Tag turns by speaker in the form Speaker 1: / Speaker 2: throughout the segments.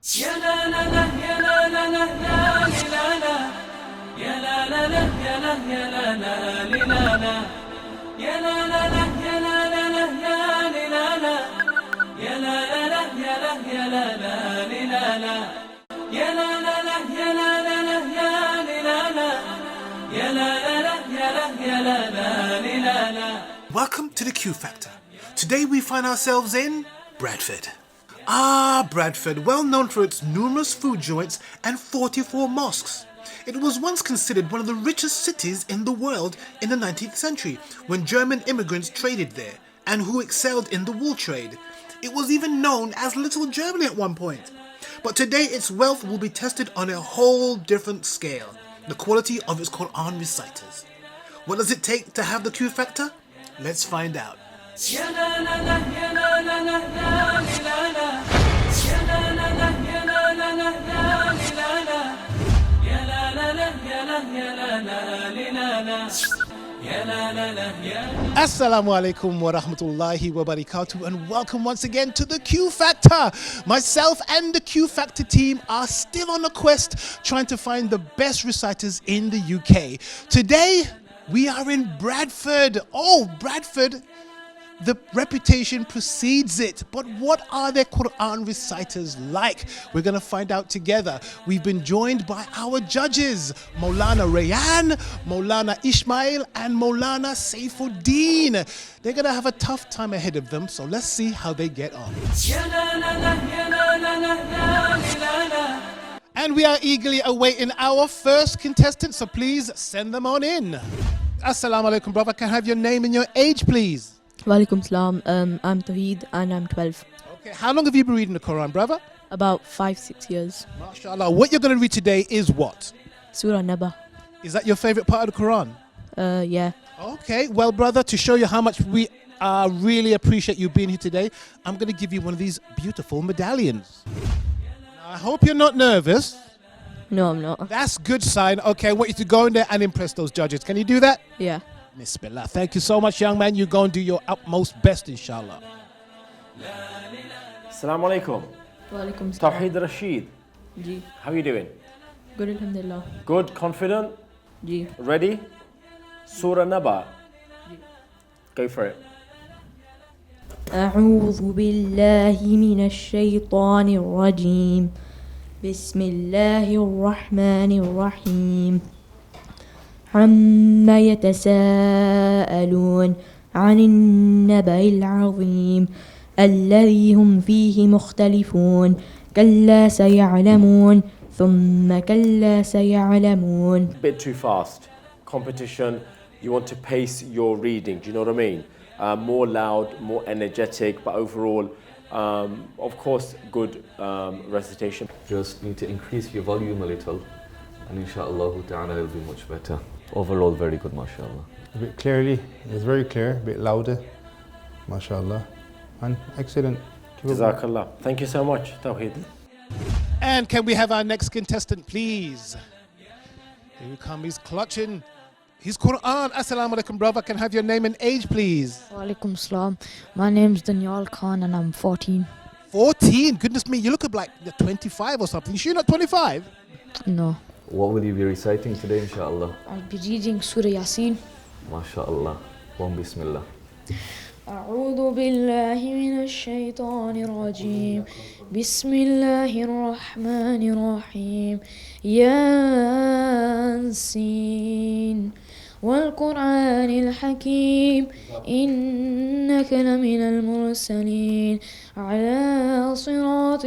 Speaker 1: يا لا لا لا يا لا لا لا يا لا لا لا يا لا لا لا يا لا لا لا يا لا لا لا يا لا لا لا يا لا يا لا لا يا لا لا لا يا لا لا لا يا لا لا لا يا لا لا.
Speaker 2: Welcome to the Q Factor. Today we find ourselves in Bradford. Ah, Bradford, well known for its numerous food joints and 44 mosques. It was once considered one of the richest cities in the world in the 19th century when German immigrants traded there and who excelled in the wool trade. It was even known as Little Germany at one point. But today its wealth will be tested on a whole different scale, the quality of its Qur'an reciters. What does it take to have the Q Factor? Let's find out. Assalamu alaikum wa rahmatullahi wa barakatuh, and welcome once again to the Q Factor. Myself and the Q Factor team are still on a quest trying to find the best reciters in the UK. Today we are in Bradford. Oh, Bradford. The reputation precedes it, but what are their Qur'an reciters like? We're going to find out together. We've been joined by our judges, Maulana Rayyan, Maulana Ismail, and Maulana Saifuddin. They're going to have a tough time ahead of them, so let's see how they get on. And we are eagerly awaiting our first contestant, so please send them on in. Assalamu alaikum, brother. Can I have your name and your age, please?
Speaker 3: Walaikum salam. I'm Tawheed and I'm 12.
Speaker 2: Okay, how long have you been reading the Quran, brother?
Speaker 3: About 5-6 years.
Speaker 2: MashaAllah. What you're going to read today is what?
Speaker 3: Surah Naba.
Speaker 2: Is that your favorite part of the Quran?
Speaker 3: Yeah.
Speaker 2: Okay, well, brother, to show you how much we really appreciate you being here today, I'm going to give you one of these beautiful medallions. Now, I hope you're not nervous.
Speaker 3: No, I'm not.
Speaker 2: That's a good sign. Okay, I want you to go in there and impress those judges. Can you do that?
Speaker 3: Yeah.
Speaker 2: Bismillah. Thank you so much, young man. You go and do your utmost best, inshallah.
Speaker 4: Assalamu alaikum.
Speaker 3: Walaikum salam.
Speaker 4: Tawheed Rashid.
Speaker 3: Ji.
Speaker 4: How are you doing?
Speaker 3: Good, alhamdulillah.
Speaker 4: Good, confident,
Speaker 3: Ji.
Speaker 4: ready? Surah Naba. Go for it.
Speaker 3: أعوذ بالله من الشيطان الرجيم. بسم الله الرحمن الرحيم. عما يتساءلون عن النبأ العظيم الذي هم فيه مختلفون كلا سيعلمون ثم كلا سيعلمون.
Speaker 4: Bit too fast. Competition, you want to pace your reading, do you know what I mean? More loud, more energetic, but overall, of course, good recitation.
Speaker 5: Just need to increase your volume a little, and inshallah ta'ala it'll be much better. Overall, very good, mashallah.
Speaker 6: A bit clearly, it was very clear, a bit louder, mashallah, and excellent.
Speaker 4: Jazakallah. Thank you so much, Tawheed.
Speaker 2: And can we have our next contestant, please? Here he comes, he's clutching his Quran. Assalamu alaikum, brother. Can I have your name and age, please?
Speaker 7: Walaikum salam. My name's Daniel Khan and I'm 14.
Speaker 2: 14? Goodness me, you look like you're 25 or something. You sure you're not 25?
Speaker 7: No.
Speaker 5: What will you be reciting today, inshallah?
Speaker 7: I'll be reading Surah Yasin.
Speaker 5: MashaAllah. One bismillah.
Speaker 7: أعوذ بالله من الشيطان الرجيم بسم الله الرحمن الرحيم ياسين والقرآن الحكيم إنك لمن المرسلين على صراط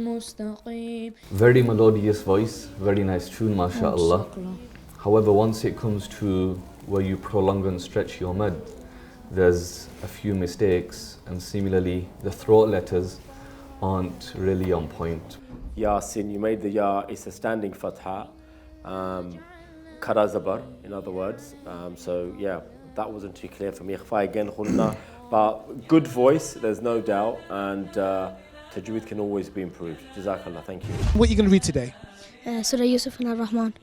Speaker 7: مستقيم.
Speaker 5: Very melodious voice, very nice tune, mashallah. However, once it comes to where you prolong and stretch your mad, there's a few mistakes, and similarly, the throat letters aren't really on point.
Speaker 4: Yasin, you made the ya, it's a standing fatha. Karazabar, in other words. So yeah, that wasn't too clear for me. Ikhfa again, khulna. But good voice, there's no doubt, and tajweed can always be improved. Jazakallah, thank you.
Speaker 2: What are you going to read today?
Speaker 8: Surah Yusuf and Ar-Rahman.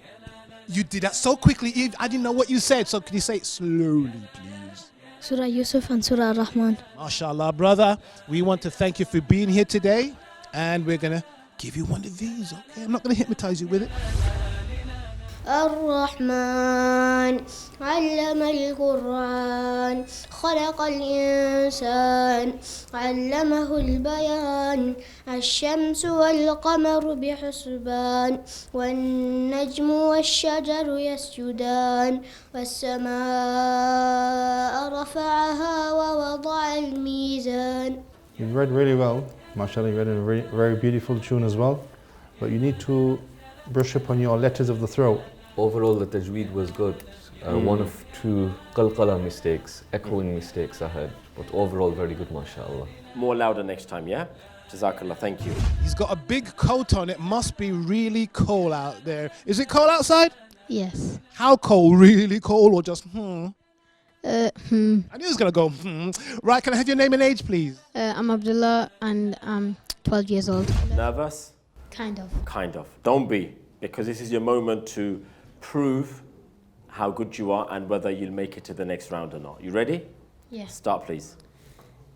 Speaker 2: You did that so quickly, I didn't know what you said, so can you say it slowly, please?
Speaker 8: Surah Yusuf and Surah Ar-Rahman.
Speaker 2: MashaAllah, brother. We want to thank you for being here today, and we're going to give you one of these, okay? I'm not going to hypnotize you with it.
Speaker 8: الرحمن علم القرآن خلق الإنسان علمه البيان الشمس والقمر بحسبان والنجم والشجر يسجدان والسماء رفعها ووضع الميزان.
Speaker 6: You read really well, mashallah, you read in a very beautiful tune as well, but you need to brush up on your letters of the throat.
Speaker 5: Overall, the tajweed was good. One of two qalqala mistakes, echoing mistakes I had, but overall very good, mashallah.
Speaker 4: More louder next time, yeah? Jazakallah, thank you.
Speaker 2: He's got a big coat on. It must be really cold out there. Is it cold outside?
Speaker 7: Yes.
Speaker 2: How cold? Really cold or just
Speaker 7: Hmm.
Speaker 2: I knew he was going to go Right, can I have your name and age, please?
Speaker 7: I'm Abdullah and I'm 12 years old.
Speaker 4: Nervous?
Speaker 7: Kind of.
Speaker 4: Kind of. Don't be, because this is your moment to prove how good you are and whether you'll make it to the next round or not. You ready?
Speaker 7: Yes.
Speaker 4: Start, please.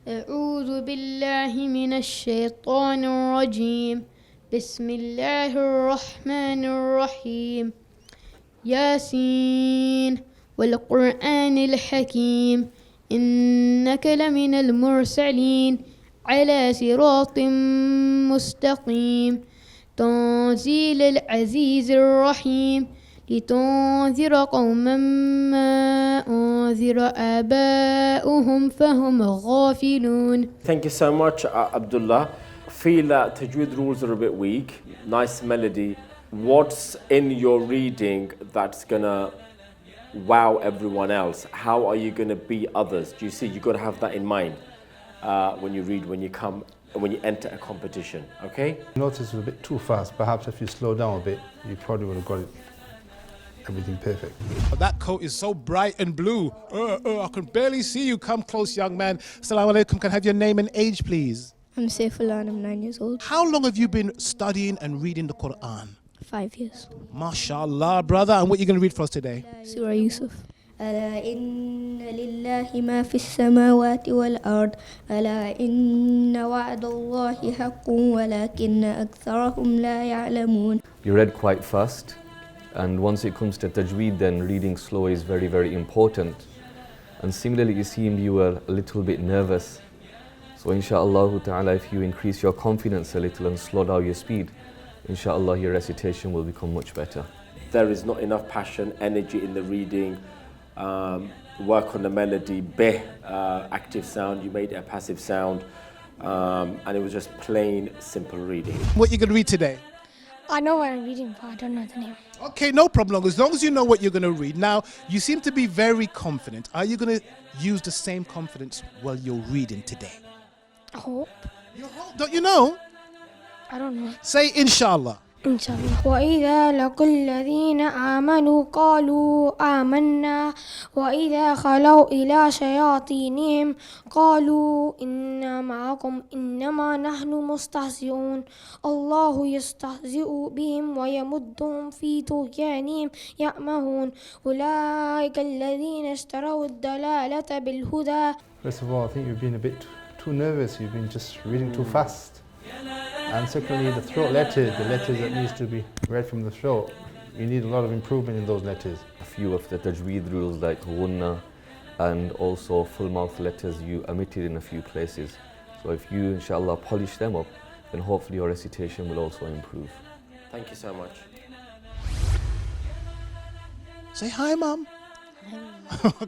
Speaker 7: أعوذ بالله من الشيطان الرجيم بسم الله الرحمن الرحيم ياسين والقرآن الحكيم إنك لمن المرسلين على صراط مستقيم تنزيل العزيز الرحيم لتنذر قوما ما أنذر آباؤهم فهم غافلون.
Speaker 4: Thank you so much, Abdullah. Feel that tajweed rules are a bit weak. Nice melody. What's in your reading that's gonna wow everyone else? How are you gonna beat others? Do you see? You got to have that in mind when you read, when you enter a competition. Okay?
Speaker 6: Notice it was a bit too fast. Perhaps if you slow down a bit, you probably would have got it. Everything perfect.
Speaker 2: That coat is so bright and blue. I can barely see you. Come close, young man. Assalamu alaikum. Can I have your name and age, please?
Speaker 8: I'm Saifullah and I'm 9 years old.
Speaker 2: How long have you been studying and reading the Qur'an?
Speaker 8: 5 years.
Speaker 2: MashaAllah, brother. And what are you going to read for us today?
Speaker 8: Surah Yusuf. ألا إن لله ما في السماوات والأرض ألا إن وعد الله حق ولكن أكثرهم لا يعلمون.
Speaker 5: You read quite fast, and once it comes to tajweed, then reading slow is very, very important. And similarly, it seemed you were a little bit nervous. So inshallah ta'ala, if you increase your confidence a little and slow down your speed, inshallah your recitation will become much better.
Speaker 4: There is not enough passion, energy in the reading. Work on the melody, active sound, you made it a passive sound, and it was just plain simple reading.
Speaker 2: What are you going to read today?
Speaker 8: I know what I'm reading, but I don't know the name.
Speaker 2: Okay, no problem. As long as you know what you're going to read. Now, you seem to be very confident. Are you going to use the same confidence while you're reading today?
Speaker 8: I hope.
Speaker 2: You hope, don't you know?
Speaker 8: I don't know.
Speaker 2: Say inshallah.
Speaker 8: إن شاء الله. وإذا لقوا الذين آمنوا قالوا آمنا وإذا خلوا إلى شياطينهم قالوا إنا معكم إنما نحن مستهزئون الله يستهزئ بهم ويمدهم في طغيانهم يعمهون أولئك الذين اشتروا الضلالة بالهدى.
Speaker 6: First of all, I think you've been a bit too nervous. You've been just reading too fast. And secondly, the throat letters, the letters that needs to be read from the throat, you need a lot of improvement in those letters.
Speaker 5: A few of the tajweed rules like ghunna and also full mouth letters you omitted in a few places. So if you inshallah polish them up, then hopefully your recitation will also improve.
Speaker 4: Thank you so much.
Speaker 2: Say hi, Mom.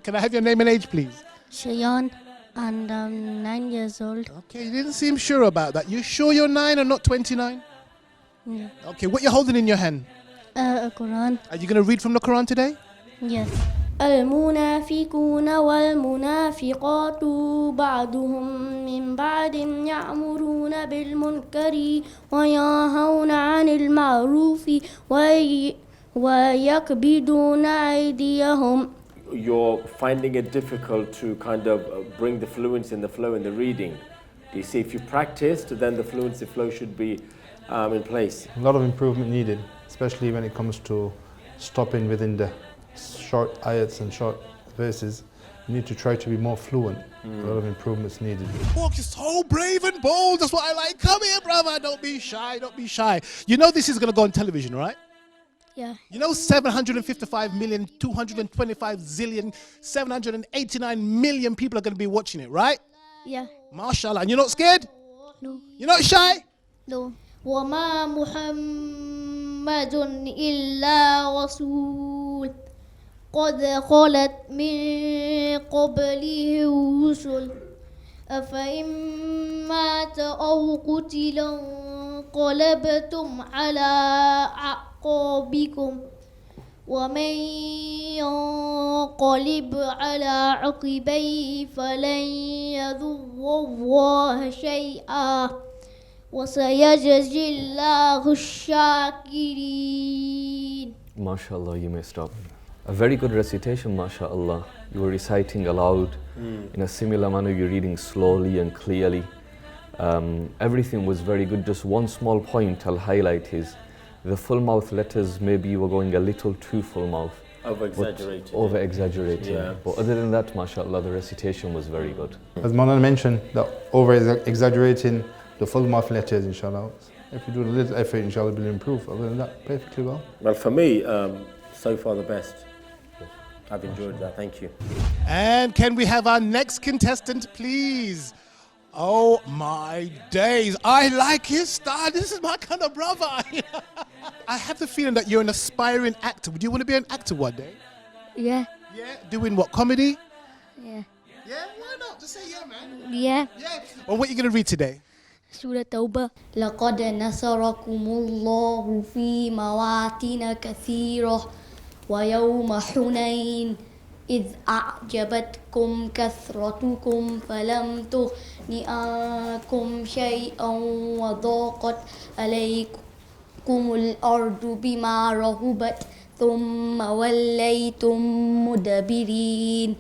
Speaker 2: Can I have your name and age, please?
Speaker 8: Shayan and I'm 9 years old.
Speaker 2: Okay, you didn't seem sure about that. You sure you're 9 and not 29?
Speaker 8: Yeah.
Speaker 2: Okay, what you holding in your hand?
Speaker 8: Quran.
Speaker 2: Are you going to read from the Quran today?
Speaker 8: Yes. المنافقون والمنافقات بعضهم من بعض يأمرون بالمنكر وينهون عن المعروف ويكبدون أيديهم.
Speaker 4: You're finding it difficult to kind of bring the fluency and the flow in the reading. You see, if you practiced, then the fluency flow should be in place.
Speaker 6: A lot of improvement needed, especially when it comes to stopping within the short ayats and short verses. You You need to try to be more fluent. A lot of improvements needed.
Speaker 2: Walk is so brave and bold. That's what I like. Come here, brother. Don't be shy. Don't be shy. You know this is going to go on television, right?
Speaker 7: Yeah.
Speaker 2: You know 755,225,789 people are going to be watching it, right?
Speaker 7: Yeah.
Speaker 2: MashaAllah. And you're not scared?
Speaker 7: No.
Speaker 2: You're not shy?
Speaker 7: No.
Speaker 9: وما محمد إلا رسول قد خلت من قبله الرسل أفإن مات أو قتل انقلبتم على أعقابكم ومن ينقلب على عقبيه فلن يضر الله شيئا وسيجزي الله الشاكرين.
Speaker 5: MashaAllah, you may stop. A very good recitation, MashaAllah. You were reciting aloud. In a similar manner, you're reading slowly and clearly. Everything was very good. Just one small point I'll highlight is the full mouth letters, maybe you were going a little too full mouth.
Speaker 4: Over-exaggerated.
Speaker 5: Over-exaggerating.
Speaker 4: Yeah.
Speaker 5: But other than that, MashaAllah, the recitation was very good.
Speaker 6: As Manan mentioned, that over-exaggerating the full mouth letters, inshallah. If you do a little effort, inshallah, it will improve. Other than that, perfectly well.
Speaker 4: Well, for me, so far the best. I've enjoyed that. Thank you.
Speaker 2: And can we have our next contestant, please? Oh my days. I like his style. This is my kind of brother. I have the feeling that you're an aspiring actor. Would you want to be an actor one day?
Speaker 7: Yeah.
Speaker 2: Yeah? Doing what? Comedy?
Speaker 7: Yeah.
Speaker 2: Yeah? Why not? Just say yeah, man.
Speaker 7: Yeah.
Speaker 2: Yeah. Well, what are you going to read today?
Speaker 7: Surah Tawbah.
Speaker 9: لقد نصركم الله في مواطن كثيرة ويوم حنين إذ أعجبتكم كثرتكم فلم تغن عنكم شيئا وضاقت عليكم الأرض بما رحبت ثم وليتم مدبرين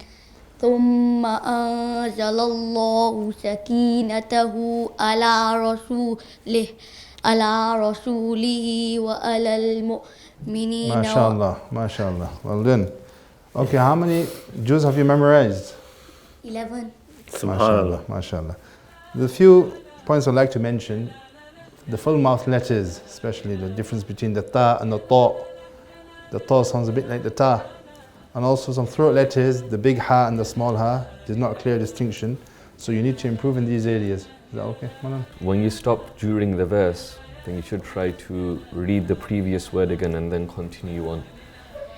Speaker 9: ثم أنزل الله سكينته على رسوله وعلى المؤمنين.
Speaker 6: MashaAllah. Well done. Okay, how many juz have you memorized?
Speaker 9: 11.
Speaker 6: MashaAllah. The few points I'd like to mention, the full mouth letters, especially the difference between the ta and the ta. The ta sounds a bit like the ta. And also some throat letters, the big ha and the small ha, there's not a clear distinction. So you need to improve in these areas. Is that okay, Manan?
Speaker 5: When you stop during the verse, then you should try to read the previous word again and then continue on.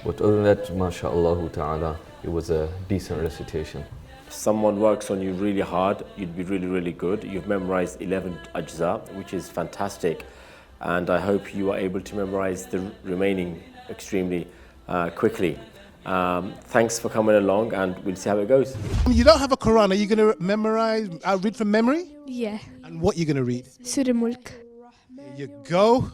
Speaker 5: But other than that, MashaAllah ta'ala, it was a decent recitation.
Speaker 4: If someone works on you really hard, you'd be really, really good. You've memorized 11 ajza, which is fantastic. And I hope you are able to memorize the remaining extremely quickly. Thanks for coming along, and we'll see how it goes.
Speaker 2: You don't have a Quran. Are you going to memorize, read from memory?
Speaker 10: Yeah.
Speaker 2: And what are you going to read?
Speaker 10: Surah Mulk.
Speaker 2: There you go.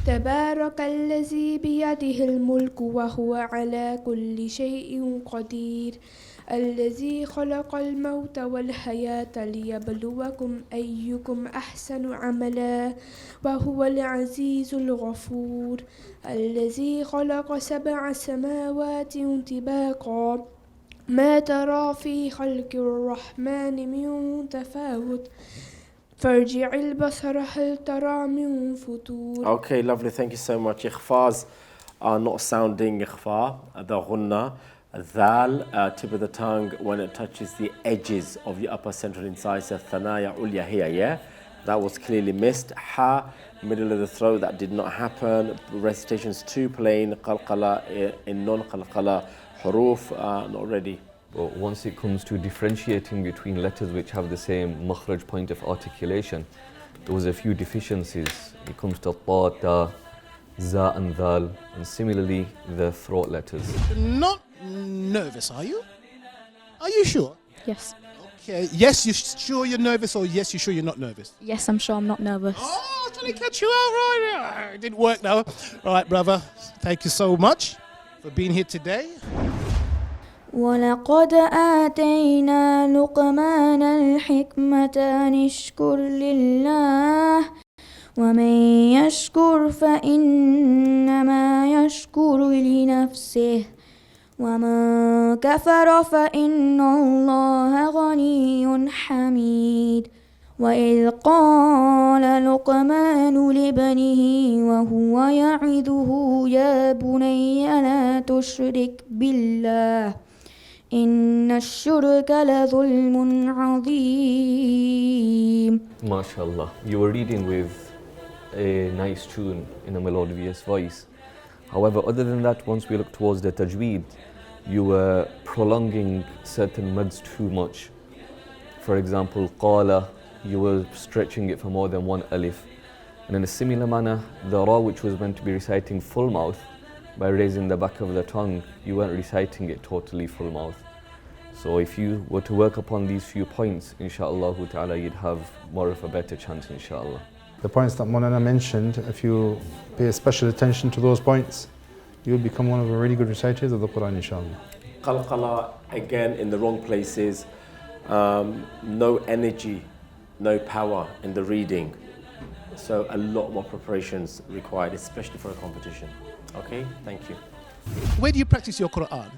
Speaker 10: تبارك الذي بيده الملك وهو على كل شيء قدير الذي خلق الموت والحياة ليبلوكم أيكم أحسن عملا وهو العزيز الغفور الذي خلق 7 سماوات طباقا ما ترى في خلق الرحمن من تفاوت فارجع البصر هل ترى من فطور.
Speaker 4: Okay, lovely. Thank you so much. Ikhfas are not sounding ikhfa. The ghunna, dhal, tip of the tongue, when it touches the edges of the upper central incisor, thanaya ulya here, yeah? That was clearly missed. Ha, middle of the throat, that did not happen. Recitations too plain. Qalqala in non-qalqala huruf, not ready.
Speaker 5: But once it comes to differentiating between letters which have the same makhraj point of articulation, there was a few deficiencies. It comes to ta, ta, za and dhal, and similarly the throat letters.
Speaker 2: Not nervous, are you? Are you sure?
Speaker 3: Yes.
Speaker 2: Okay. Yes, you're sure you're nervous, or yes, you're sure you're not nervous?
Speaker 3: Yes, I'm sure I'm not nervous.
Speaker 2: Oh, I'm trying to catch you out, right? It didn't work now. All right, brother. Thank you so much for being here today.
Speaker 7: ولقد آتينا لقمان الحكمة أن اشكر لله ومن يشكر فإنما يشكر لنفسه ومن كفر فإن الله غني حميد وإذ قال لقمان لابنه وهو يعظه يا بني لا تشرك بالله إن الشرك لظلم عظيم.
Speaker 5: MashaAllah. You were reading with a nice tune in a melodious voice. However, other than that, once we look towards the tajweed, you were prolonging certain mads too much. For example, qala, you were stretching it for more than one alif. And in a similar manner, the ra, which was meant to be reciting full mouth, by raising the back of the tongue, you weren't reciting it totally full mouth. So if you were to work upon these few points, insha'Allah ta'ala, you'd have more of a better chance, insha'Allah.
Speaker 6: The points that Maulana mentioned, if you pay special attention to those points, you'll become one of the really good reciters of the Qur'an, inshallah.
Speaker 4: Qalqala, again, in the wrong places. No energy, no power in the reading. So a lot more preparations required, especially for a competition. Okay, thank you.
Speaker 2: Where do you practice your Quran?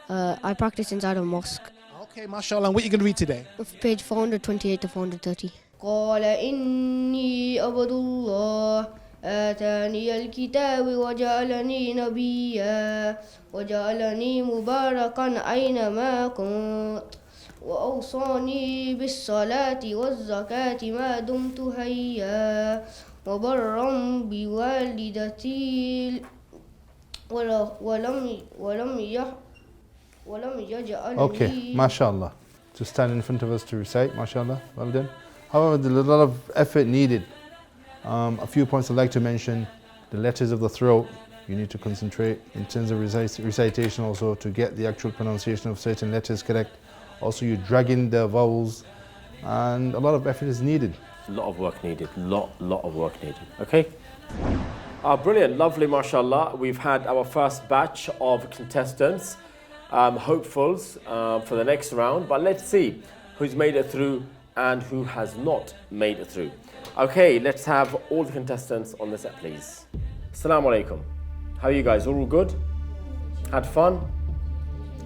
Speaker 9: I practice inside a mosque.
Speaker 2: Okay, mashallah. And what are you going to read today?
Speaker 9: Page 428 to 430.
Speaker 8: قال إني عبد الله آتاني الكتاب وجعلني نبيا وجعلني مباركا أينما كنت وأوصاني بالصلاة والزكاة ما دمت حيا وبرا بوالدتي ولم يجعلني.
Speaker 6: Okay, mashallah. To stand in front of us to recite, mashallah, well done. However, there's a lot of effort needed. A few points I'd like to mention. The letters of the throat, you need to concentrate in terms of recitation also to get the actual pronunciation of certain letters correct. Also, you drag in the vowels, and a lot of effort is needed.
Speaker 4: A lot of work needed, lot of work needed, okay? Brilliant, lovely, mashallah. We've had our first batch of contestants, hopefuls for the next round, but let's see who's made it through and who has not made it through. Okay, let's have all the contestants on the set, please. Assalamu alaikum. How are you guys? All good? Had fun?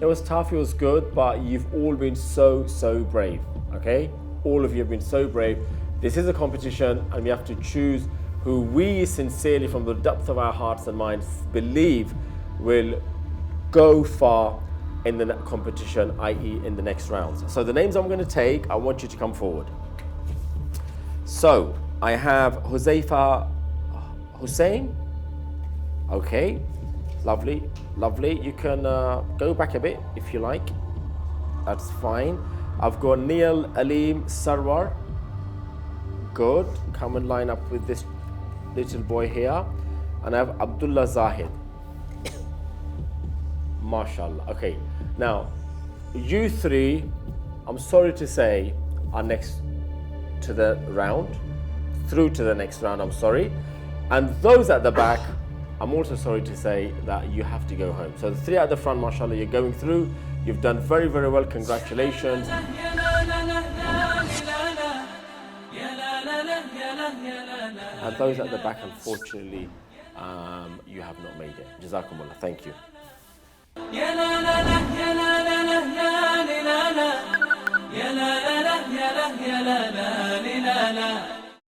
Speaker 4: It was tough, it was good, but you've all been so brave, okay? All of you have been so brave. This is a competition and we have to choose who we sincerely, from the depth of our hearts and minds, believe will go far in the competition, i.e. in the next rounds. So the names I'm going to take, I want you to come forward. So I have Huzaifa Hussein. Okay, lovely. You can go back a bit if you like. That's fine. I've got Neil Aleem Sarwar. Good. Come and line up with this little boy here. And I have Abdullah Zahid. MashaAllah. Okay. Now, you three, I'm sorry to say, are next to the round. Through to the next round, I'm sorry. And those at the back, I'm also sorry to say that you have to go home. So the three at the front, mashallah, you're going through. You've done very well. Congratulations. And those at the back, unfortunately, you have not made it. Jazakumullah. Thank you.
Speaker 1: يا لا لا لا يا لا لا لا يا لا لا يا لا لا لا يا لا لا لا لا لا